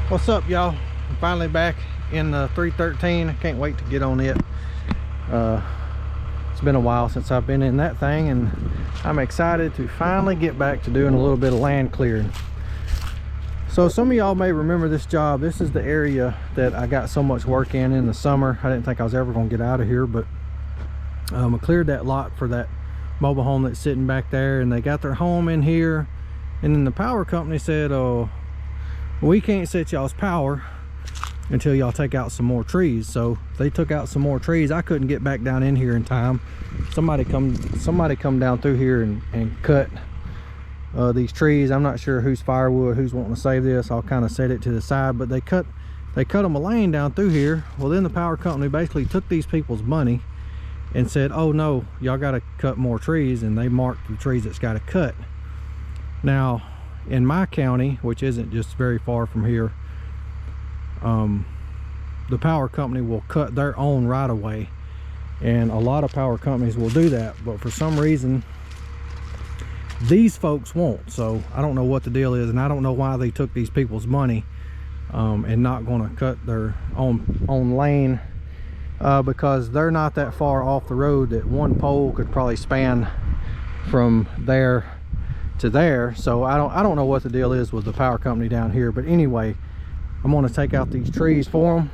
What's up, y'all? I'm finally back in the 313. I can't wait to get on it. It's been a while since I've been in that thing, and I'm excited to finally get back to doing a little bit of land clearing. So some of y'all may remember this job. This is the area that I got so much work in the summer. I didn't think I was ever going to get out of here, but I cleared that lot for that mobile home that's sitting back there, and they got their home in here. And then the power company said, oh, we can't set y'all's power until y'all take out some more trees. So they took out some more trees. I couldn't get back down in here in time. Somebody come down through here and cut these trees. I'm not sure who's firewood, who's wanting to save this. I'll kind of set it to the side, but they cut them a lane down through here. Well, then the power company basically took these people's money and said, oh no, y'all got to cut more trees, and they marked the trees that's got to cut. Now in my county, which isn't just very far from here, the power company will cut their own right-of-way, and a lot of power companies will do that, but for some reason these folks won't. So I don't know what the deal is, and I don't know why they took these people's money and not going to cut their own lane, because they're not that far off the road that one pole could probably span from there to there. So I don't know what the deal is with the power company down here, but anyway, I'm going to take out these trees for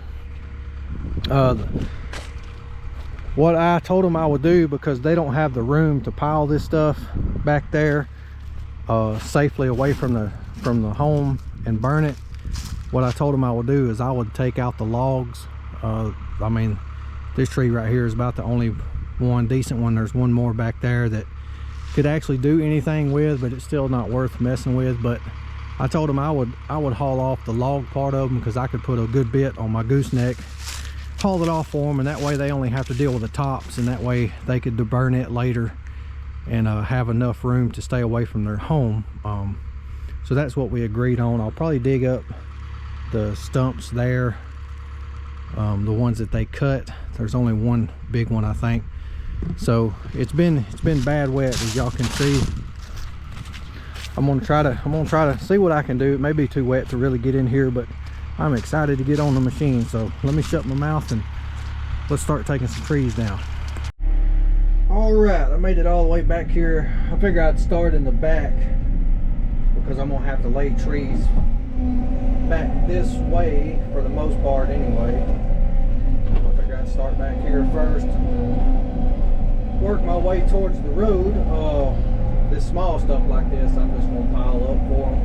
them. What I told them I would do, because they don't have the room to pile this stuff back there safely away from the home and burn it, what I told them I would do is I would take out the logs. I mean, this tree right here is about the only one decent one. There's one more back there that could actually do anything with, but it's still not worth messing with. But I told them I would haul off the log part of them, because I could put a good bit on my gooseneck, haul it off for them, and that way they only have to deal with the tops, and that way they could burn it later and have enough room to stay away from their home. So that's what we agreed on. I'll probably dig up the stumps there, the ones that they cut. There's only one big one, I think. So it's been bad wet, as y'all can see. I'm gonna try to see what I can do. It may be too wet to really get in here, but I'm excited to get on the machine. So let me shut my mouth and let's start taking some trees down. All right, I made it all the way back here. I figured I'd start in the back, because I'm gonna have to lay trees back this way for the most part anyway. I figured I'd start back here first, work my way towards the road. This small stuff like this, I'm just gonna pile up for them.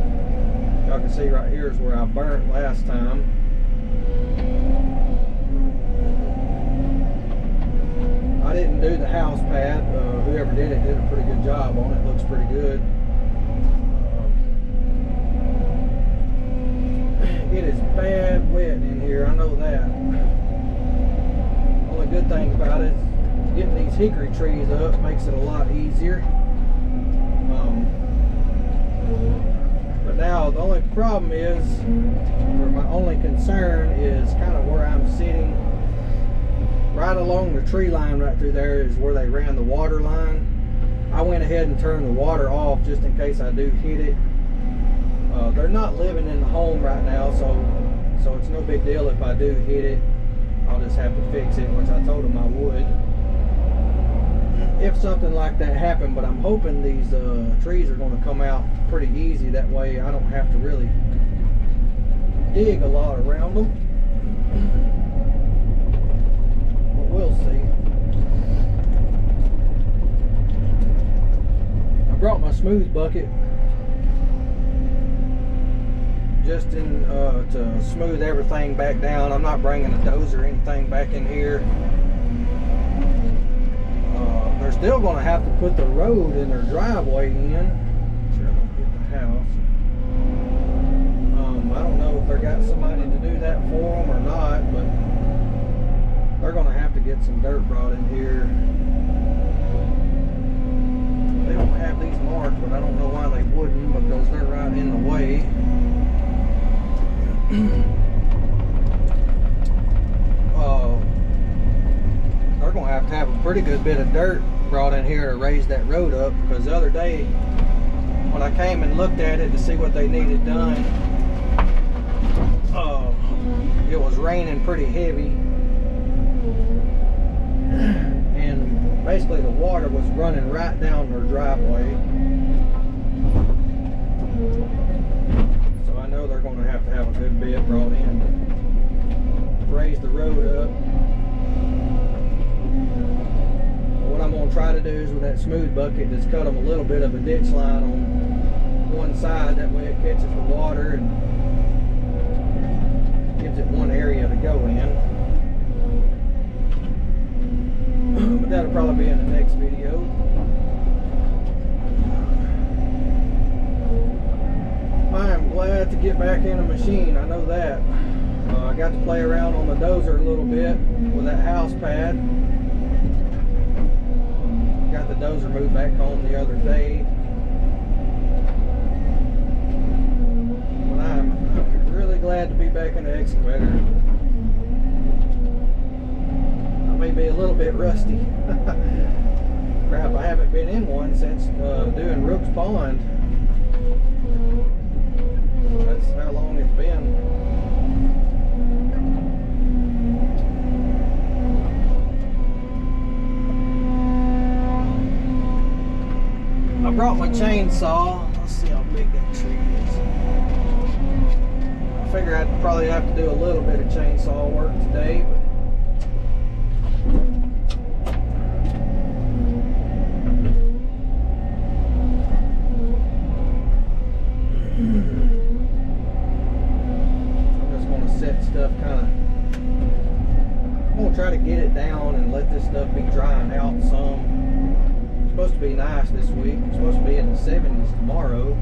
Y'all can see right here is where I burnt last time. I didn't do the house pad. Whoever did it did a pretty good job on it. Looks pretty good. It is bad wet in here, I know that. Only good thing about it is getting these hickory trees up makes it a lot easier. But now the only problem is, or my only concern is kind of where I'm sitting. Right along the tree line right through there is where they ran the water line. I went ahead and turned the water off just in case I do hit it. They're not living in the home right now, so it's no big deal if I do hit it. I'll just have to fix it, which I told them I would if something like that happened. But I'm hoping these trees are going to come out pretty easy. That way I don't have to really dig a lot around them. But we'll see. I brought my smooth bucket just to smooth everything back down. I'm not bringing a dozer or anything back in here. They're still going to have to put the road in their driveway in. Sure, I don't get the house. I don't know if they got somebody to do that for them or not, but they're going to have to get some dirt brought in here. They don't have these marked, but I don't know why they wouldn't, because they're right in the way. They're going to have a pretty good bit of dirt brought in here to raise that road up, because the other day when I came and looked at it to see what they needed done, raining pretty heavy, and basically the water was running right down their driveway. So I know they're going to have a good bit brought in to raise the road up. What I'm going to try to do is with that smooth bucket is cut them a little bit of a ditch line on one side, that way it catches the water and gives it one area to go in. But that'll probably be in the next video. I am glad to get back in a machine, I know that. I got to play around on the dozer a little bit with that house pad. Got the dozer moved back home the other day. But I'm really glad to be back in the excavator. I may be a little bit rusty. Crap, I haven't been in one since doing Worx Pond. That's how long it's been. I brought my chainsaw. Let's see how big that tree is. I figure I'd probably have to do a little bit of chainsaw work today, but I'm just going to set stuff I'm going to try to get it down and let this stuff be drying out some. It's supposed to be nice this week. It's supposed to be in the 70s tomorrow.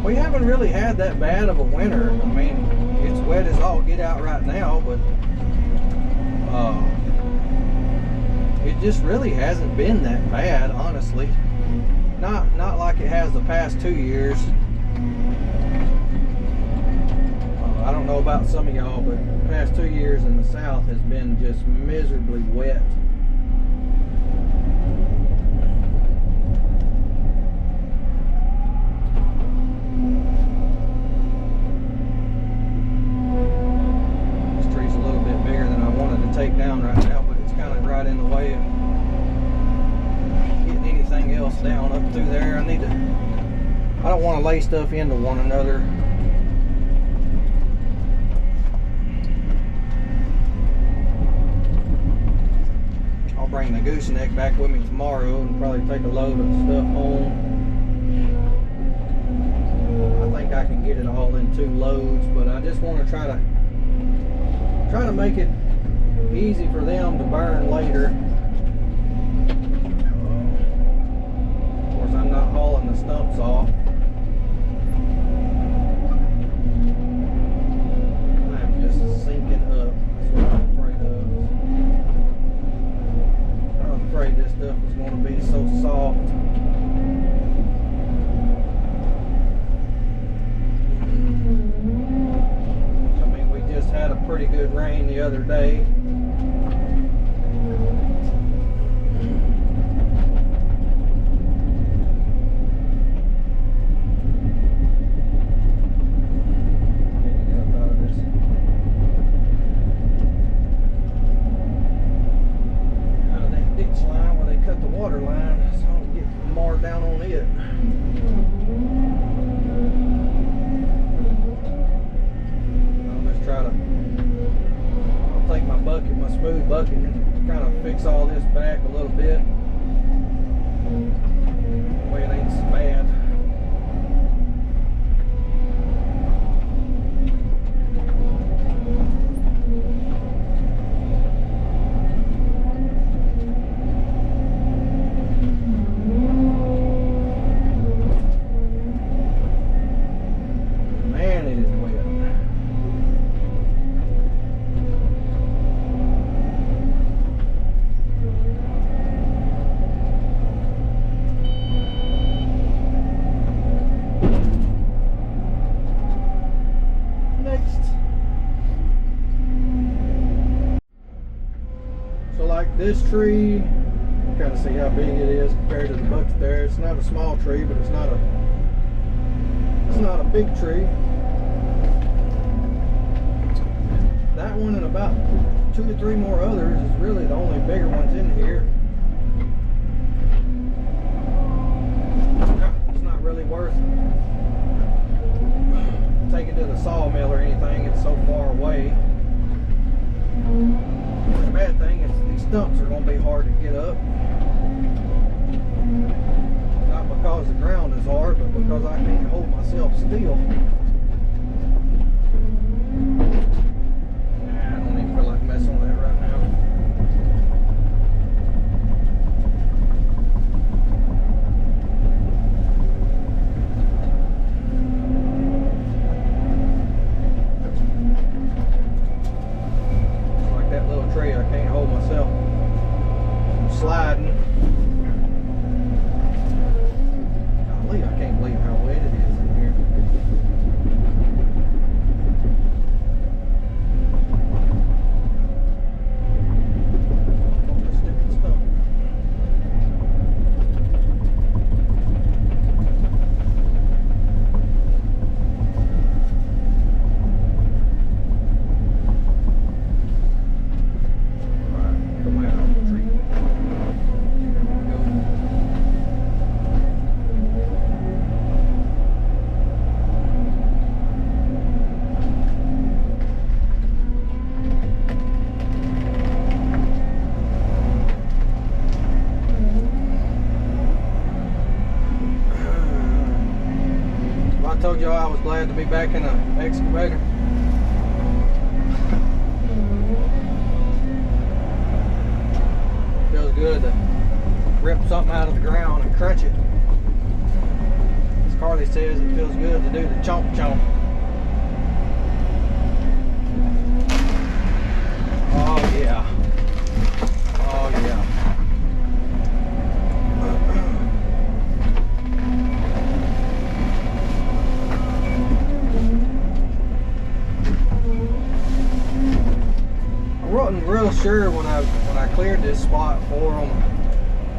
We haven't really had that bad of a winter. I mean, it's wet as all get out right now, but it just really hasn't been that bad, honestly. Not like it has the past 2 years. I don't know about some of y'all, but the past 2 years in the south has been just miserably wet. This tree's a little bit bigger than I wanted to take down right now, but it's kind of right in the way of getting anything else down up through there. I don't want to lay stuff into one another. Bring the gooseneck back with me tomorrow and probably take a load of stuff home. I think I can get it all in 2 loads, but I just want to try to make it easy for them to burn later. Of course, I'm not hauling the stumps off. I'm just sinking up. That's what I'm afraid of. I'm afraid this stuff is going to be so soft. I mean, we just had a pretty good rain the other day. Smooth bucket and kind of fix all this back a little bit. That way it ain't so bad. Man, it is wet. This tree, kind of see how big it is compared to the bucket there. It's not a small tree, but it's not a It's not a big tree. That one and about 2 to 3 more others is really the only bigger ones in here. It's not really worth taking to the sawmill or anything. It's so far away. The bad thing is these stumps are going to be hard to get up. Not because the ground is hard, but because I can't hold myself still. Nah, I don't even feel like messing with that right now. Like that little tree, I can't hold myself. I'm sliding. I can't believe how wet it is in here. Oh, the stupid stump. Alright, come out of the tree. There we go. I told y'all I was glad to be back in an excavator. Feels good to rip something out of the ground and crunch it. As Carly says, it feels good to do the chomp chomp. Oh yeah. Oh yeah. I wasn't real sure when I cleared this spot for them.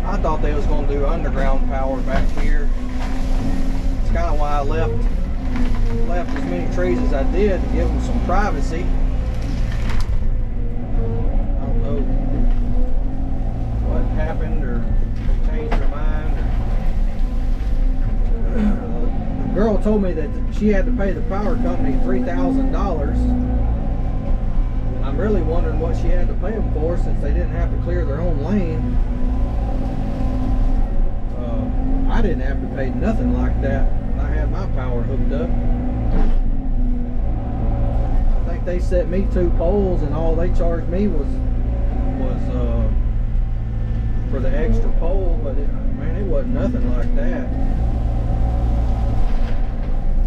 I thought they was going to do underground power back here. It's kind of why I left as many trees as I did to give them some privacy. I don't know what happened or they changed their mind. The girl told me that she had to pay the power company $3,000. I'm really wondering what she had to pay them for, since they didn't have to clear their own lane. I didn't have to pay nothing like that when I had my power hooked up. I think they set me 2 poles, and all they charged me was for the extra pole, but man, it wasn't nothing like that.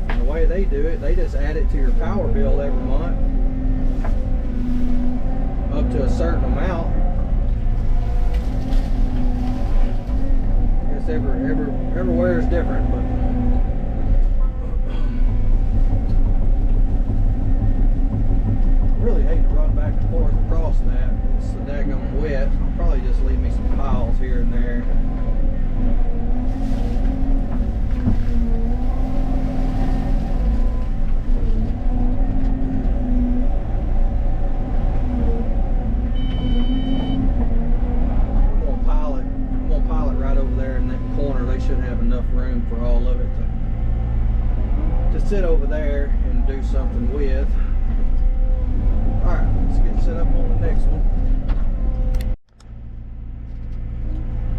And the way they do it, they just add it to your power bill every month, up to a certain amount. I guess everywhere is different, but I really hate to run back and forth across that. It's so daggone wet. I'll probably just leave me some piles here and there. For all of it to sit over there and do something with. Alright, let's get set up on the next one.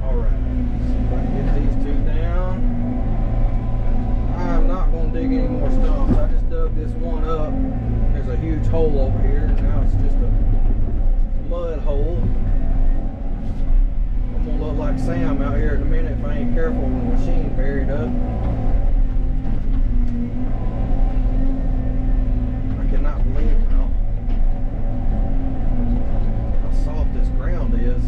Alright, see if I can get these 2 down. I'm not going to dig any more stumps. I just dug this one up. There's a huge hole over here. Now it's just a mud hole. I'm gonna look like Sam out here in a minute if I ain't careful with the machine buried up. I cannot believe how soft this ground is.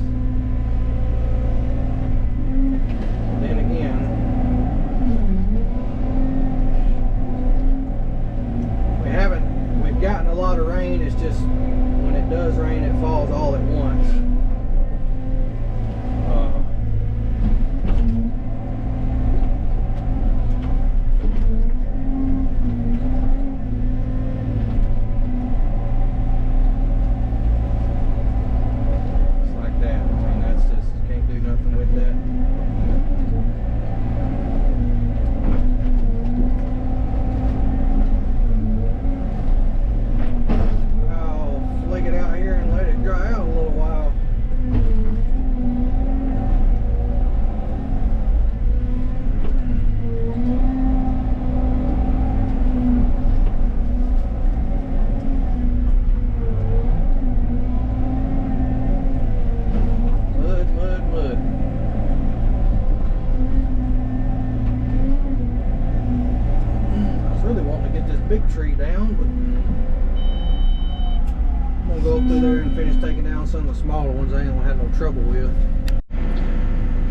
big tree down, but I'm gonna go up through there and finish taking down some of the smaller ones I ain't gonna have no trouble with.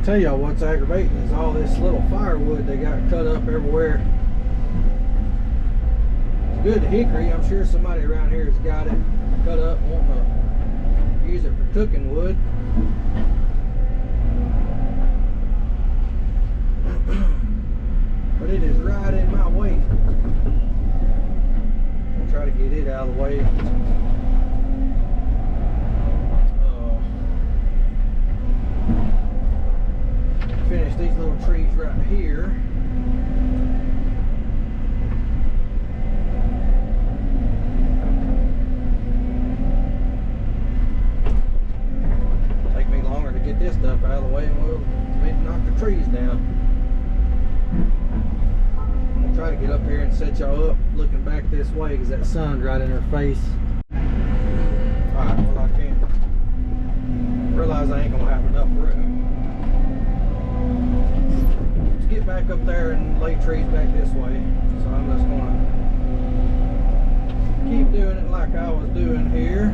Tell y'all what's aggravating is all this little firewood they got cut up everywhere. It's good hickory. I'm sure somebody around here has got it cut up and wanting to use it for cooking wood. But it is right in my way. I'll try to get it out of the way. Finish these little trees right here. Take me longer to get this stuff out of the way and we'll knock the trees down. I'm gonna try to get up here and set y'all up looking back this way because that sun's right in her face. Alright, well I can't realize I ain't gonna have enough room. Get back up there and lay trees back this way, so I'm just gonna keep doing it like I was doing here.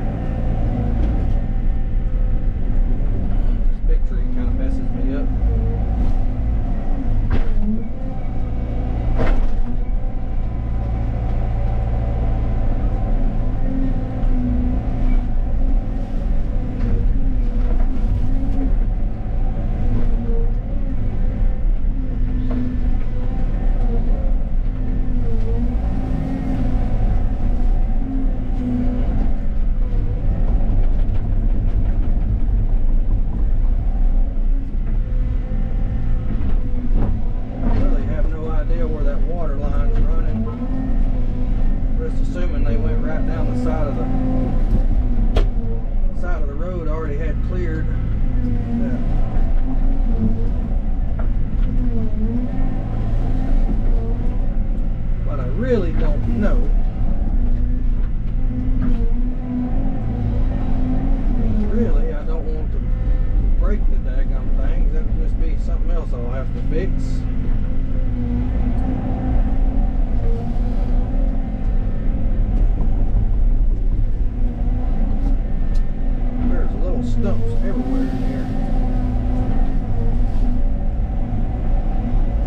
This big tree kind of messes me up. Really don't know. Really, I don't want to break the daggum things. That'll just be something else I'll have to fix. There's little stumps everywhere in here.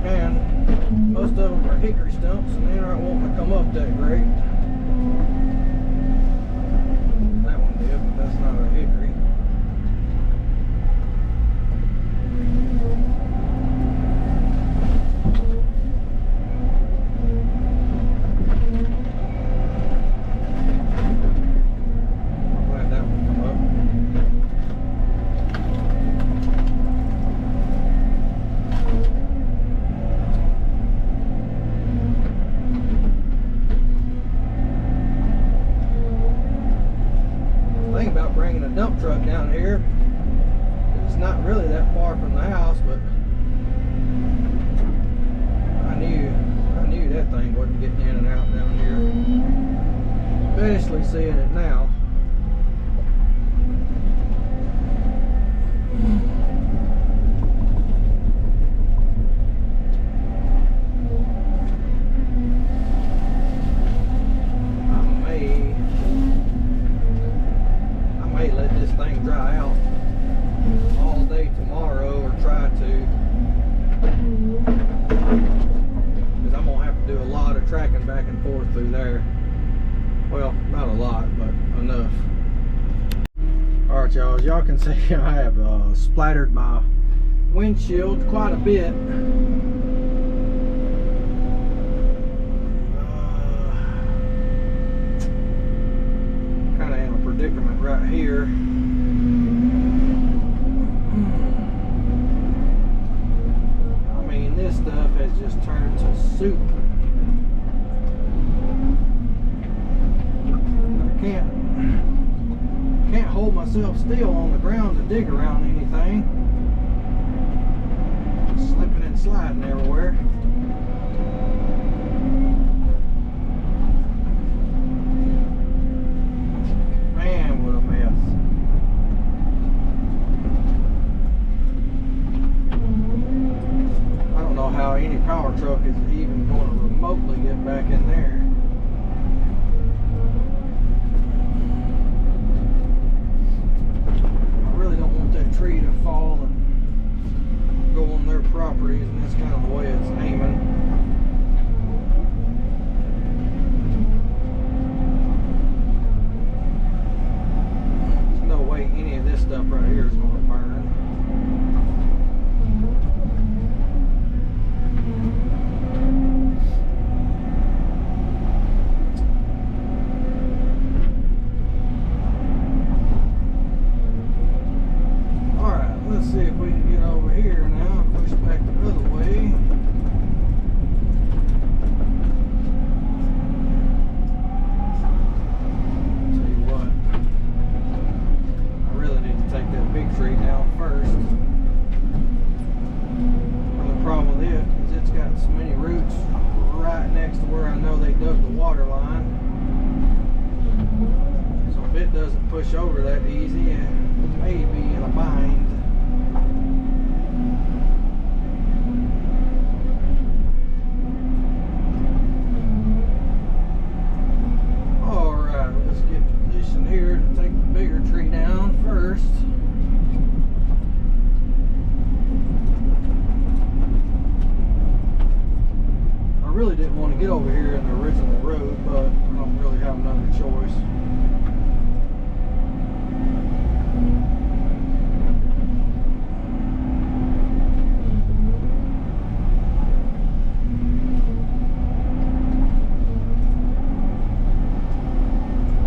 And most of them are hickory stumps and they aren't wanting to come up that great. That one did, but that's not a hickory. I'm glad that one come up. About bringing a dump truck down here, it's not really that far from the house, but I knew that thing wasn't getting in and out down here, especially seeing it now. Let this thing dry out all day tomorrow, or try to, because I'm gonna have to do a lot of tracking back and forth through there. Well, not a lot, but enough. Alright y'all, as y'all can see, I have splattered my windshield quite a bit. Predicament right here. I mean, this stuff has just turned to soup. I can't hold myself still on the ground to dig around anything. Slipping and sliding everywhere. How any power truck is even going to remotely get back in there. water line. So if it doesn't push over that easy, it may be in a bind. Alright, let's get positioned here to take the bigger tree down first. I really didn't want to get over here in the original road, but I don't really have another choice.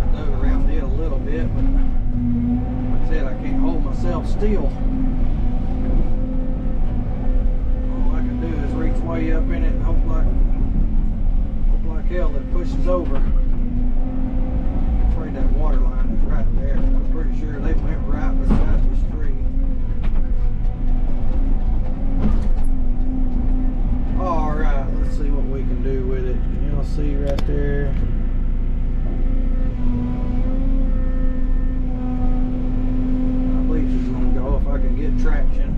I dug around it a little bit, but like I said, I can't hold myself still. All I can do is reach way up in it and hope like hell that pushes over. I'm afraid that water line is right there. I'm pretty sure they went right beside this tree. Alright, let's see what we can do with it. You'll see right there. I believe she's going to go if I can get traction.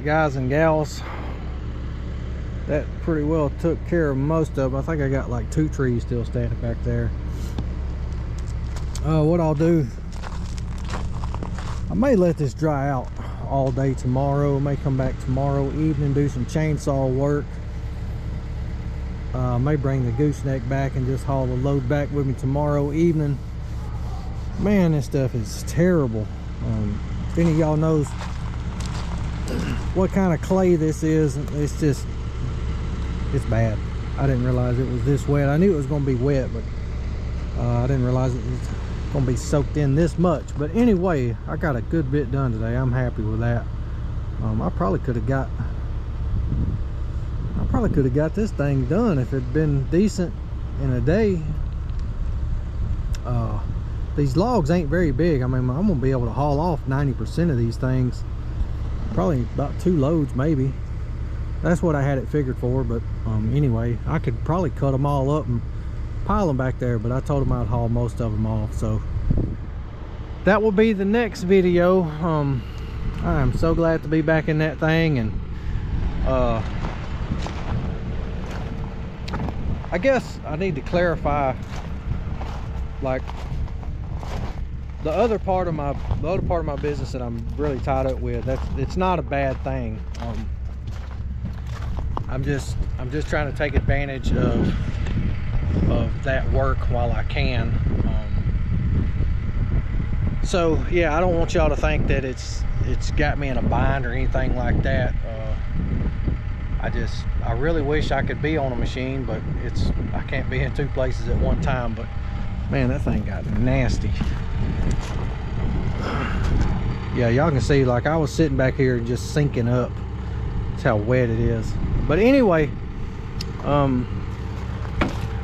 guys and gals. That pretty well took care of most of them. I think I got like 2 trees still standing back there. What I'll do, I may let this dry out all day tomorrow. I may come back tomorrow evening, do some chainsaw work. May bring the gooseneck back and just haul the load back with me tomorrow evening. Man, this stuff is terrible. If any of y'all knows what kind of clay this is, it's bad. I didn't realize it was this wet. I knew it was going to be wet, but I didn't realize it was going to be soaked in this much. But anyway, I got a good bit done today. I'm happy with that. I probably could have got this thing done if it'd been decent in a day. These logs ain't very big. I mean, I'm gonna be able to haul off 90% of these things, probably about 2 loads maybe. That's what I had it figured for. But anyway, I could probably cut them all up and pile them back there, but I told them I'd haul most of them off. So that will be the next video. I am so glad to be back in that thing. And I guess I need to clarify, like, the other part of my business that I'm really tied up with. It's not a bad thing. I'm just trying to take advantage of that work while I can. So yeah, I don't want y'all to think that it's got me in a bind or anything like that. I really wish I could be on a machine, but I can't be in 2 places at one time. But man, that thing got nasty. Yeah, y'all can see, like, I was sitting back here and just sinking up. That's how wet it is. But anyway, I'm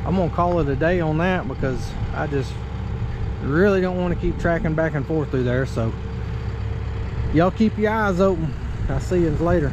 gonna call it a day on that, because I just really don't want to keep tracking back and forth through there. So y'all keep your eyes open. I'll see you later.